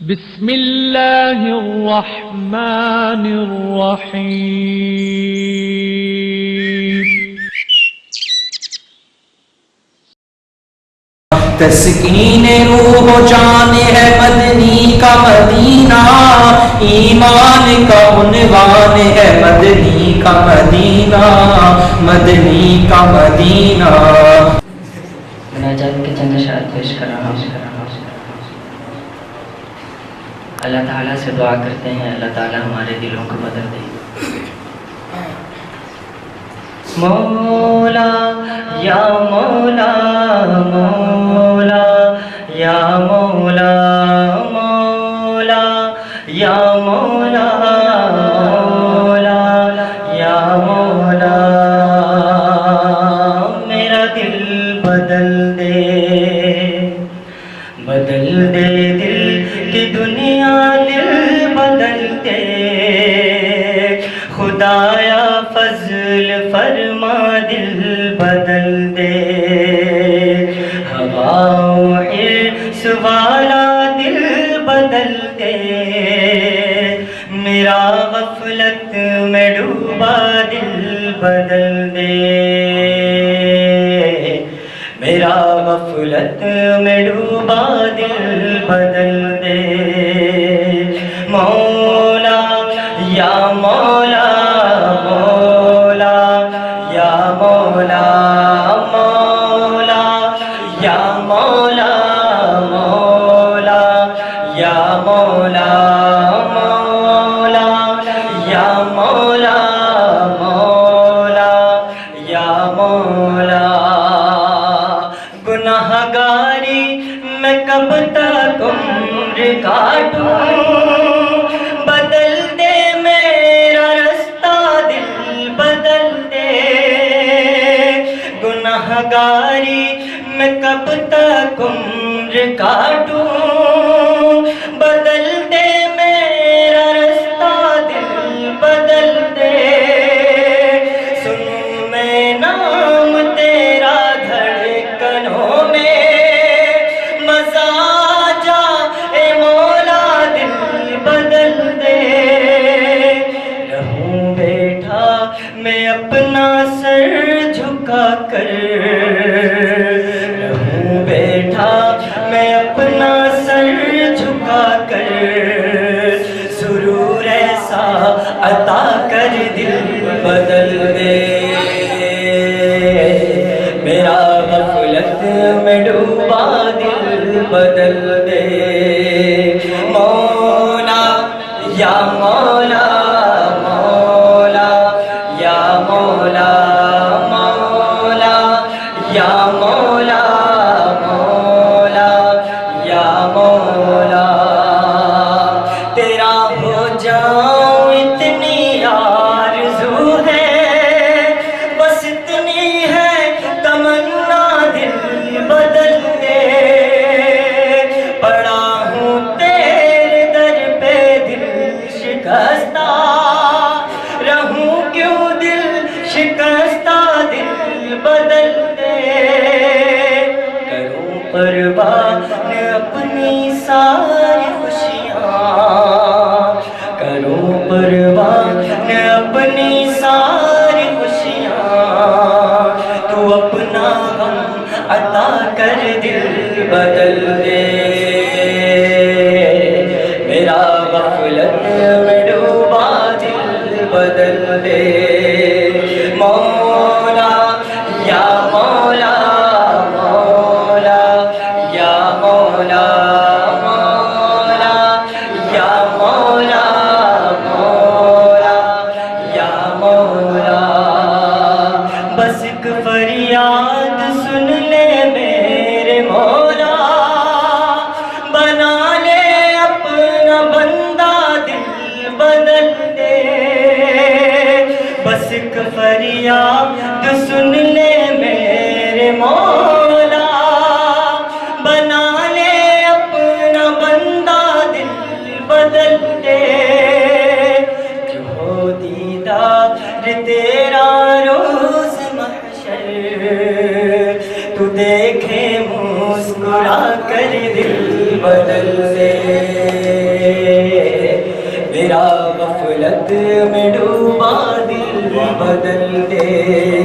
बिस्मिल्लाहिर्रहमानिर्रहीम। तस्कीन रूह जान है मदनी का मदीना, ईमान का उन्वान है मदनी का मदीना, मदनी का मदीना। मुनाजात के चंद अशआर पेश कर रहा हूँ। अल्लाह ताला से दुआ करते हैं, अल्लाह ताला हमारे दिलों को बदल दे। मौला या मौला, मौला या मौला, मौला या मौला, मौला या मौला, मेरा दिल बदल दे, बदल दे दिल की दुनिया, दिल बदल दे खुदाया, फजल फरमा दिल बदल दे। हवाओं हिर्स वाला दिल बदल दे, मेरा गफलत में डूबा दिल बदल दे, मेरा गफलत में डूबा दिल बदल दे। मौला या मौला, मौला या मौला, मौला या मौला, मौला या मौला, मौला या मौला, मौला या मौला। गुनाहगारी मैं कब तक उम्र काटूं, बदल दे मेरा रास्ता, दिल बदल दे। गुनाहगारी मैं कब तक उम्र काटूं, बदल दे मेरा रास्ता, दिल बदल दे। सुनूं मैं नाम तेरा धड़कनों में, मजा जा ए मौला, दिल बदल दे। रहूं बैठा मैं अपना सर झुका कर, रहूं बैठा मैं अपना सर झुका कर, सुरूर ऐसा अता कर दिल बदल दे, मेरा गफलत में डूबा दिल बदल दे। मौला या मौला, मौला या मौला, मौला या मौला, मौला या मौला। तेरा हो जाऊं इतनी आरज़ू है, बस इतनी है तमन्ना, दिल बदल दे। पड़ा हूँ तेरे दर पे दिल शिकस्ता, रहूं क्यों दिल शिकस्ता, दिल बदल दे। करूं कुर्बान अपनी सारी खुशियाँ, करूं कुर्बान अपनी सारी खुशियाँ, तू अपना गम अता कर दिल बदल दे, मेरा गफलत में डूबा दिल बदल दे। मौला या मौला, मौला या मौला, मौला या मौला, मौला या मौला। बस एक फरियाद सुन ले मेरे मौला, बना ले अपना बंदा, दिल बदल दे। बस एक फरियाद सुन ले मेरे मौला, बना ले अपना बंदा, दिल बदल दे। जो हो दीदार तेरा रोज महशर, तू देखे मुस्कुरा कर दिल बदल दे। मेरा गफलत में डूबा दिल बदल दे।